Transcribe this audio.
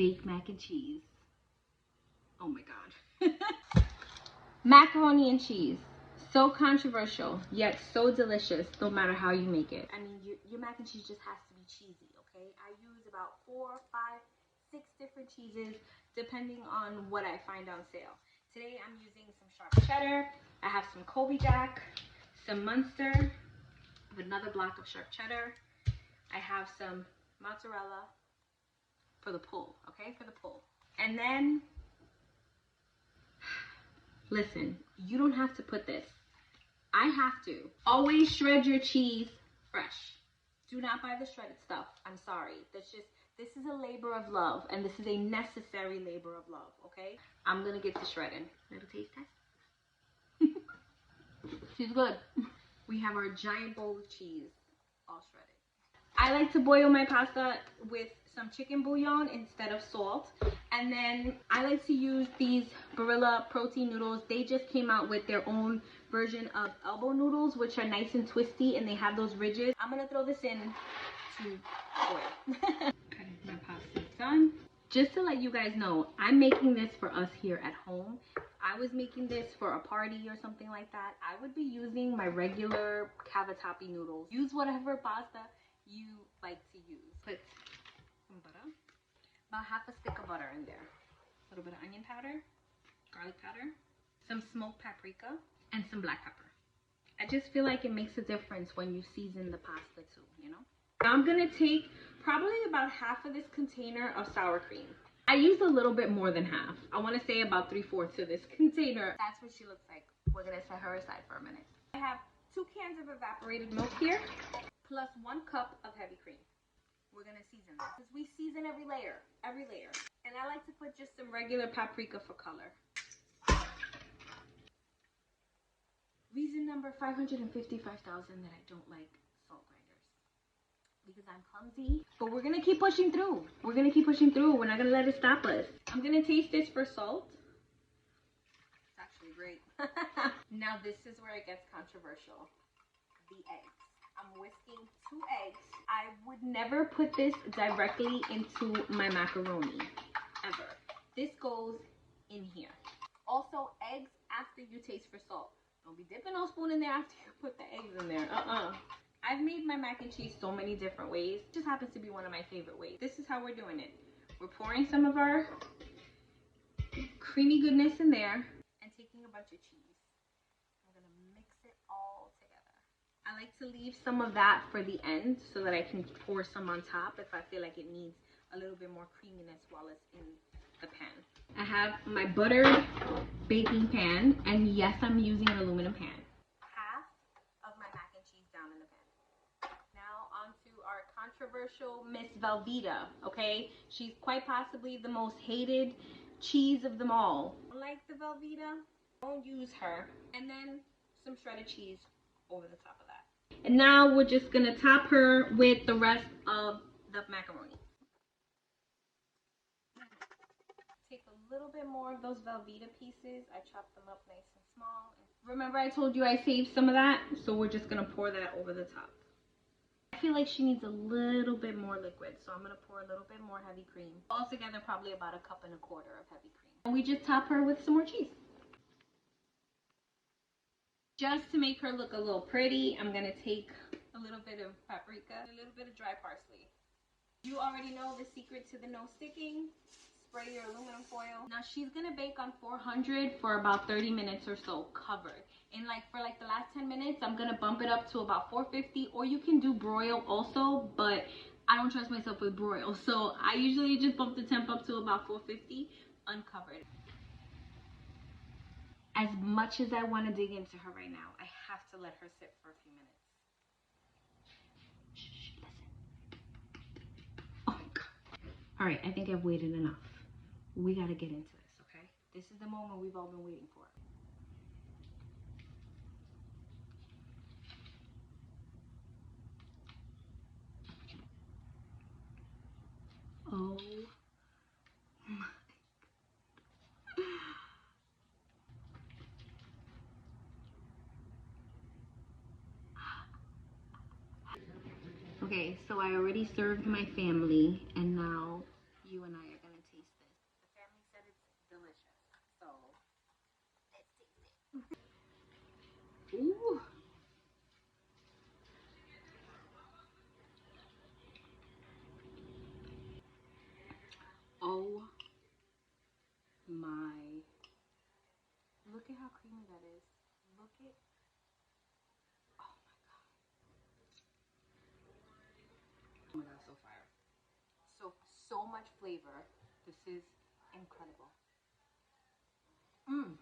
Baked mac and cheese. Oh my god. Macaroni and cheese. So controversial, yet so delicious, no matter how you make it. I mean, your mac and cheese just has to be cheesy, okay? I use about 4, 5, 6 different cheeses, depending on what I find on sale. Today, I'm using some sharp cheddar. I have some Colby Jack, some Munster, with another block of sharp cheddar. I have some mozzarella for the pull, okay? For the pull. And then, listen, you don't have to put this. I have to. Always shred your cheese fresh. Do not buy the shredded stuff. I'm sorry. This is a labor of love, and this is a necessary labor of love, okay? I'm gonna get to shredding. Little taste test. She's good. We have our giant bowl of cheese, all shredded. I like to boil my pasta with some chicken bouillon instead of salt. And then I like to use these Barilla protein noodles. They just came out with their own version of elbow noodles, which are nice and twisty, and they have those ridges. I'm gonna throw this in to boil. Okay, my pasta's done. Just to let you guys know, I'm making this for us here at home. I was making this for a party or something like that. I would be using my regular cavatappi noodles. Use whatever pasta you like to use. Put some butter, about half a stick of butter in there. A little bit of onion powder, garlic powder, some smoked paprika, and some black pepper. I just feel like it makes a difference when you season the pasta too, you know? Now I'm gonna take probably about half of this container of sour cream. I used a little bit more than half. I wanna say about 3/4 of this container. That's what she looks like. We're gonna set her aside for a minute. I have 2 cans of evaporated milk here, plus 1 cup of heavy cream. We're gonna season this, because we season every layer. And I like to put just some regular paprika for color. Reason number 555,000 that I don't like salt grinders. Because I'm clumsy. But we're gonna keep pushing through. We're not gonna let it stop us. I'm gonna taste this for salt. It's actually great. Now this is where it gets controversial. The eggs. I'm whisking 2 eggs. I would never put this directly into my macaroni, ever. This goes in here. Also, eggs after you taste for salt. Don't be dipping no spoon in there after you put the eggs in there. I've made my mac and cheese so many different ways. It just happens to be one of my favorite ways. This is how we're doing it. We're pouring some of our creamy goodness in there and taking a bunch of cheese. I'm gonna mix it all together. I like to leave some of that for the end so that I can pour some on top if I feel like it needs a little bit more creaminess while it's in the pan. I have my buttered baking pan, and yes, I'm using an aluminum pan. Half of my mac and cheese down in the pan. Now on to our controversial Miss Velveeta, okay? She's quite possibly the most hated cheese of them all. Like the Velveeta, don't use her. And then some shredded cheese over the top of that. And now we're just gonna top her with the rest of the macaroni. Take a little bit more of those Velveeta pieces. I chopped them up nice and small. Remember I told you I saved some of that? So we're just gonna pour that over the top. I feel like she needs a little bit more liquid, so I'm gonna pour a little bit more heavy cream. Altogether, probably about 1.25 cups of heavy cream. And we just top her with some more cheese. Just to make her look a little pretty, I'm gonna take a little bit of paprika, a little bit of dry parsley. You already know the secret to the no sticking. Spray your aluminum foil. Now she's gonna bake on 400 for about 30 minutes or so, covered. And for the last 10 minutes, I'm gonna bump it up to about 450, or you can do broil also, but I don't trust myself with broil. So I usually just bump the temp up to about 450, uncovered. As much as I wanna dig into her right now, I have to let her sit for a few minutes. Shh, listen. Oh my God. All right, I think I've waited enough. We gotta get into this, okay? This is the moment we've all been waiting for. Oh my. Okay, so I already served my family, and now you and I are gonna taste. So let's taste it. Ooh. Oh my. Look at how creamy that is. Look at, oh my god. Oh my god, so fire. So much flavor. This is incredible. Mmm.